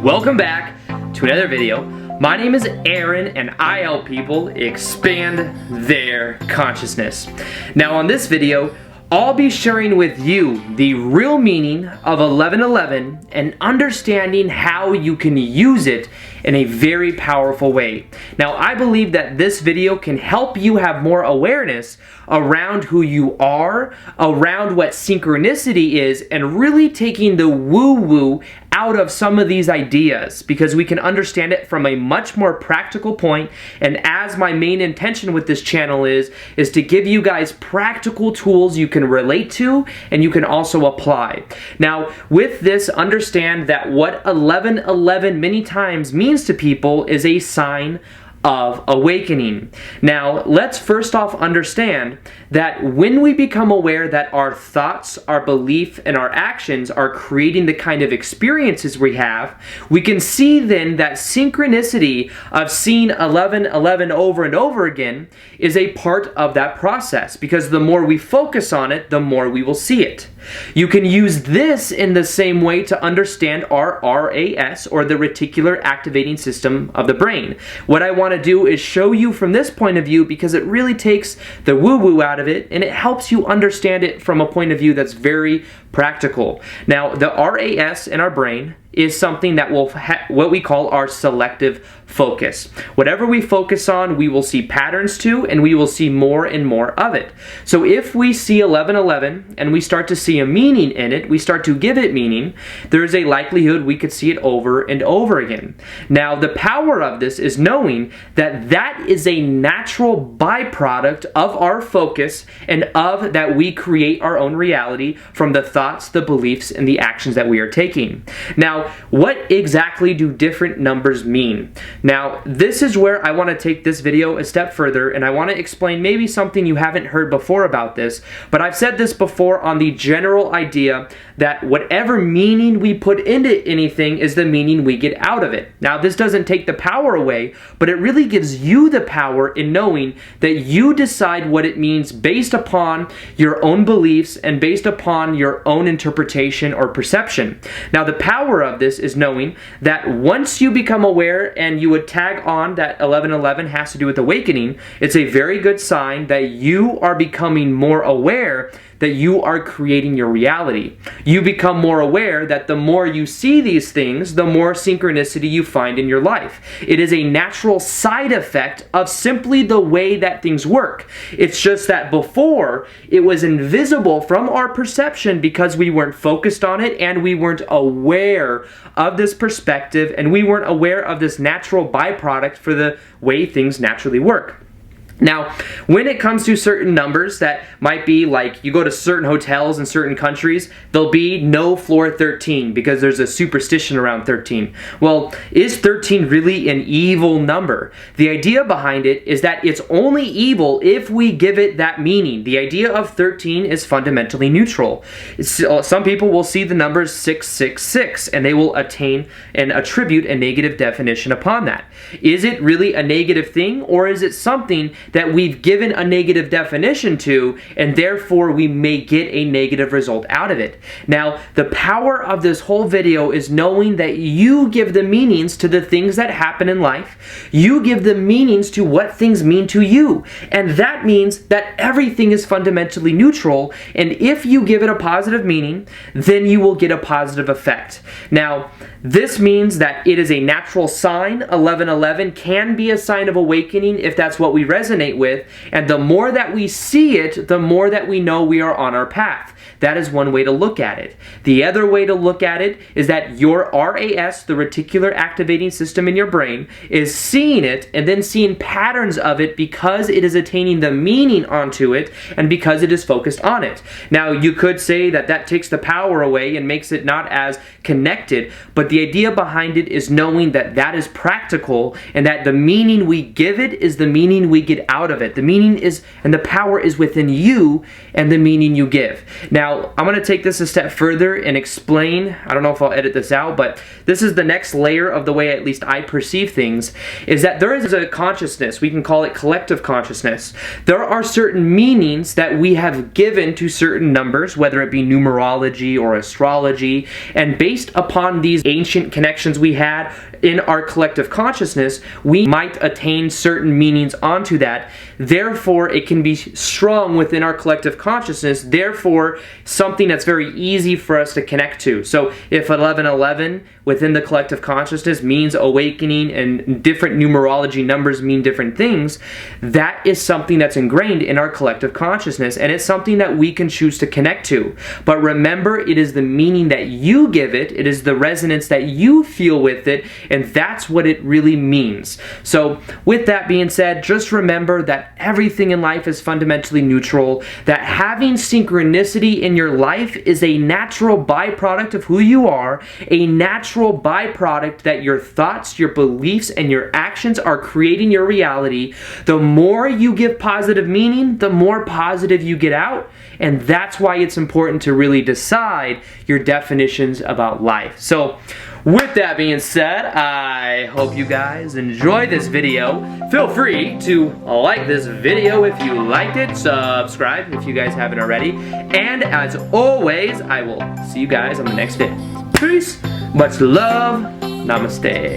Welcome back to another video. My name is Aaron and I help people expand their consciousness. Now on this video, I'll be sharing with you the real meaning of 1111 and understanding how you can use it in a very powerful way. Now I believe that this video can help you have more awareness around who you are, around what synchronicity is, and really taking the woo-woo out of some of these ideas because we can understand it from a much more practical point. And as my main intention with this channel is to give you guys practical tools you can relate to and you can also apply. Now with this, understand that what 1111 many times means to people is a sign of awakening. Now, let's first off understand that when we become aware that our thoughts, our belief, and our actions are creating the kind of experiences we have, we can see then that synchronicity of seeing 1111 over and over again is a part of that process, because the more we focus on it, the more we will see it. You can use this in the same way to understand our RRAS, or the Reticular Activating System of the brain. What I want to do is show you from this point of view because it really takes the woo-woo out of it and it helps you understand it from a point of view that's very practical. Now, the RAS in our brain is something that will what we call our selective focus. Whatever we focus on, we will see patterns to, and we will see more and more of it. So if we see 1111 and we start to see a meaning in it, we start to give it meaning, there is a likelihood we could see it over and over again. Now the power of this is knowing that that is a natural byproduct of our focus and of that we create our own reality from the thoughts, the beliefs, and the actions that we are taking. Now, what exactly do different numbers mean? Now, this is where I want to take this video a step further, and I want to explain maybe something you haven't heard before about this, but I've said this before on the general idea that whatever meaning we put into anything is the meaning we get out of it. Now, this doesn't take the power away, but it really gives you the power in knowing that you decide what it means based upon your own beliefs and based upon your own interpretation or perception. Now, the power of this is knowing that once you become aware and you would tag on that 1111 has to do with awakening, it's a very good sign that you are becoming more aware that you are creating your reality. You become more aware that the more you see these things, the more synchronicity you find in your life. It is a natural side effect of simply the way that things work. It's just that before, it was invisible from our perception because we weren't focused on it and we weren't aware of this perspective and we weren't aware of this natural byproduct for the way things naturally work. Now, when it comes to certain numbers that might be like you go to certain hotels in certain countries, there'll be no floor 13 because there's a superstition around 13. Well, is 13 really an evil number? The idea behind it is that it's only evil if we give it that meaning. The idea of 13 is fundamentally neutral. Some people will see the numbers 666 and they will attain and attribute a negative definition upon that. Is it really a negative thing, or is it something that we've given a negative definition to, and therefore we may get a negative result out of it? Now, the power of this whole video is knowing that you give the meanings to the things that happen in life. You give the meanings to what things mean to you. And that means that everything is fundamentally neutral, and if you give it a positive meaning, then you will get a positive effect. Now, this means that it is a natural sign. 1111 can be a sign of awakening if that's what we resonate with, and the more that we see it, the more that we know we are on our path. That is one way to look at it. The other way to look at it is that your RAS, the Reticular Activating System in your brain, is seeing it and then seeing patterns of it because it is attaining the meaning onto it and because it is focused on it. Now, you could say that that takes the power away and makes it not as connected, but the idea behind it is knowing that that is practical and that the meaning we give it is the meaning we get out of it. The meaning is, and the power is within you and the meaning you give. Now, I'm going to take this a step further and explain, I don't know if I'll edit this out, but this is the next layer of the way at least I perceive things, is that there is a consciousness, we can call it collective consciousness. There are certain meanings that we have given to certain numbers, whether it be numerology or astrology, and based upon these ancient connections we had in our collective consciousness, we might attain certain meanings onto that. Therefore, it can be strong within our collective consciousness, therefore something that's very easy for us to connect to. So if 1111 within the collective consciousness means awakening and different numerology numbers mean different things, that is something that's ingrained in our collective consciousness, and it's something that we can choose to connect to. But remember, it is the meaning that you give it, it is the resonance that you feel with it, and that's what it really means. So with that being said, just remember that everything in life is fundamentally neutral, that having synchronicity in your life is a natural byproduct of who you are, a natural byproduct that your thoughts, your beliefs, and your actions are creating your reality. The more you give positive meaning, the more positive you get out, and that's why it's important to really decide your definitions about life. So with that being said, I hope you guys enjoyed this video. Feel free to like this video if you liked it, subscribe if you guys haven't already, and as always, I will see you guys on the next video. Peace, much love, namaste.